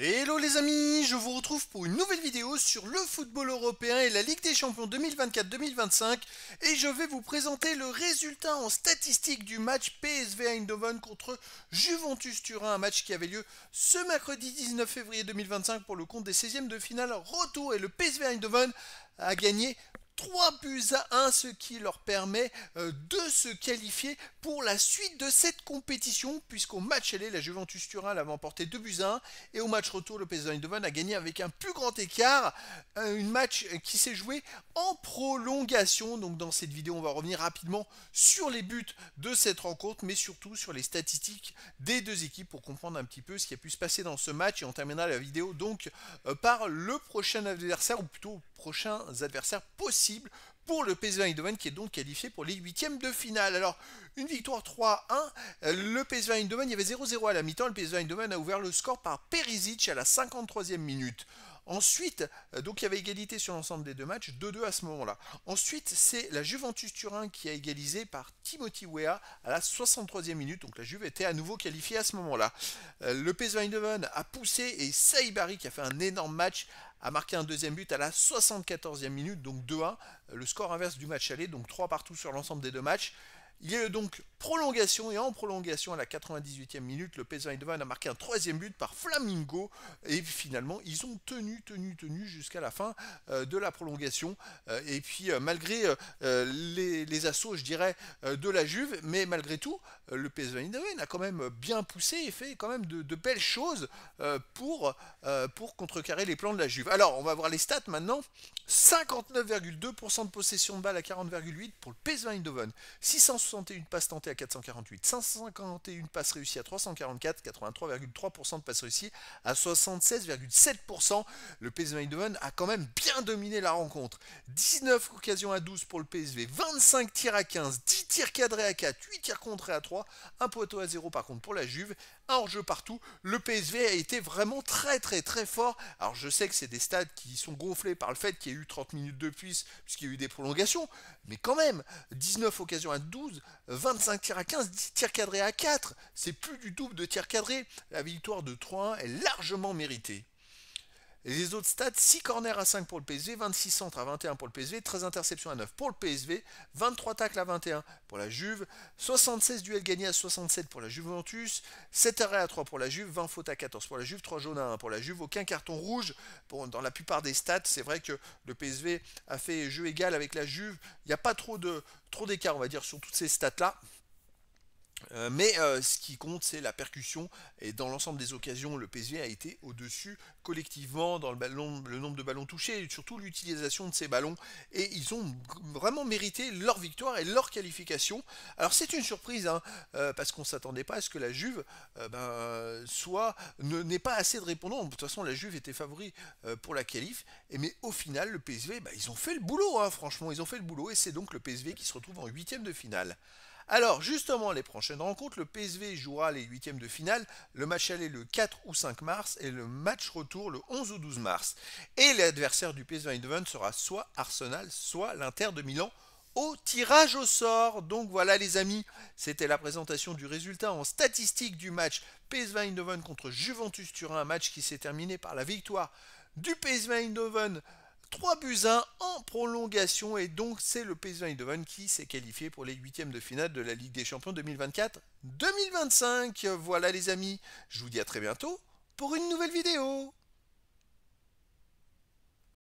Hello les amis, je vous retrouve pour une nouvelle vidéo sur le football européen et la Ligue des Champions 2024-2025 et je vais vous présenter le résultat en statistique du match PSV Eindhoven contre Juventus Turin, un match qui avait lieu ce mercredi 19 février 2025 pour le compte des 16e de finale retour et le PSV Eindhoven a gagné 3 buts à 1, ce qui leur permet de se qualifier pour la suite de cette compétition, puisqu'au match aller, la Juventus Turin l'avait emporté 2 buts à 1, et au match retour, le PSV Eindhoven a gagné avec un plus grand écart, un match qui s'est joué en prolongation. Donc dans cette vidéo, on va revenir rapidement sur les buts de cette rencontre, mais surtout sur les statistiques des deux équipes pour comprendre un petit peu ce qui a pu se passer dans ce match, et on terminera la vidéo donc par le prochain adversaire, ou plutôt prochains adversaires possibles pour le PSV Eindhoven qui est donc qualifié pour les huitièmes de finale. Alors, une victoire 3-1, le PSV Eindhoven, il y avait 0-0 à la mi-temps, le PSV Eindhoven a ouvert le score par Perisic à la 53e minute. Ensuite, donc il y avait égalité sur l'ensemble des deux matchs, 2-2 à ce moment-là. Ensuite, c'est la Juventus Turin qui a égalisé par Timothy Weah à la 63e minute. Donc la Juve était à nouveau qualifiée à ce moment-là. Le PSV Eindhoven a poussé et Saibari qui a fait un énorme match a marqué un deuxième but à la 74e minute, donc 2-1, le score inverse du match aller, donc 3 partout sur l'ensemble des deux matchs. Il y a eu donc prolongation, et en prolongation à la 98e minute, le PSV Eindhoven a marqué un troisième but par Flamingo, et finalement ils ont tenu jusqu'à la fin de la prolongation, et puis malgré les assauts, je dirais, de la Juve, mais malgré tout, le PSV Eindhoven a quand même bien poussé et fait quand même de belles choses pour contrecarrer les plans de la Juve. Alors on va voir les stats maintenant. 59,2% de possession de balle à 40,8 pour le PSV Eindhoven, 661 passes tentées à 448, 551 passes réussies à 344, 83,3% de passes réussies à 76,7%. Le PSV Eindhoven a quand même bien dominé la rencontre. 19 occasions à 12 pour le PSV, 25 tirs à 15, 10 tirs cadrés à 4, 8 tirs contrés à 3, un poteau à 0 par contre pour la Juve, un hors-jeu partout. Le PSV a été vraiment très fort. Alors je sais que c'est des stats qui sont gonflés par le fait qu'il y a eu 30 minutes de plus, puisqu'il y a eu des prolongations, mais quand même, 19 occasions à 12, 25 tirs à 15, 10 tirs cadrés à 4, c'est plus du double de tirs cadrés. La victoire de 3-1 est largement méritée. Et les autres stats, 6 corners à 5 pour le PSV, 26 centres à 21 pour le PSV, 13 interceptions à 9 pour le PSV, 23 tacles à 21 pour la Juve, 76 duels gagnés à 67 pour la Juventus, 7 arrêts à 3 pour la Juve, 20 fautes à 14 pour la Juve, 3 jaunes à 1 pour la Juve, aucun carton rouge. Bon, dans la plupart des stats, c'est vrai que le PSV a fait jeu égal avec la Juve, il n'y a pas trop d'écart, on va dire, sur toutes ces stats-là. Mais ce qui compte, c'est la percussion. Et dans l'ensemble des occasions, le PSV a été au-dessus collectivement dans le nombre de ballons touchés et surtout l'utilisation de ces ballons. Et ils ont vraiment mérité leur victoire et leur qualification. Alors c'est une surprise, hein, parce qu'on ne s'attendait pas à ce que la Juve n'ait pas assez de répondants. De toute façon, la Juve était favori pour la qualif. Mais au final, le PSV, ils ont fait le boulot, hein, franchement, ils ont fait le boulot. Et c'est donc le PSV qui se retrouve en huitième de finale. Alors, justement, les prochaines rencontres, le PSV jouera les huitièmes de finale, le match aller le 4 ou 5 mars et le match retour le 11 ou 12 mars. Et l'adversaire du PSV Eindhoven sera soit Arsenal, soit l'Inter de Milan au tirage au sort. Donc voilà les amis, c'était la présentation du résultat en statistique du match PSV Eindhoven contre Juventus Turin, un match qui s'est terminé par la victoire du PSV Eindhoven 3 buts 1 en prolongation et donc c'est le PSV Eindhoven qui s'est qualifié pour les huitièmes de finale de la Ligue des Champions 2024-2025. Voilà les amis, je vous dis à très bientôt pour une nouvelle vidéo.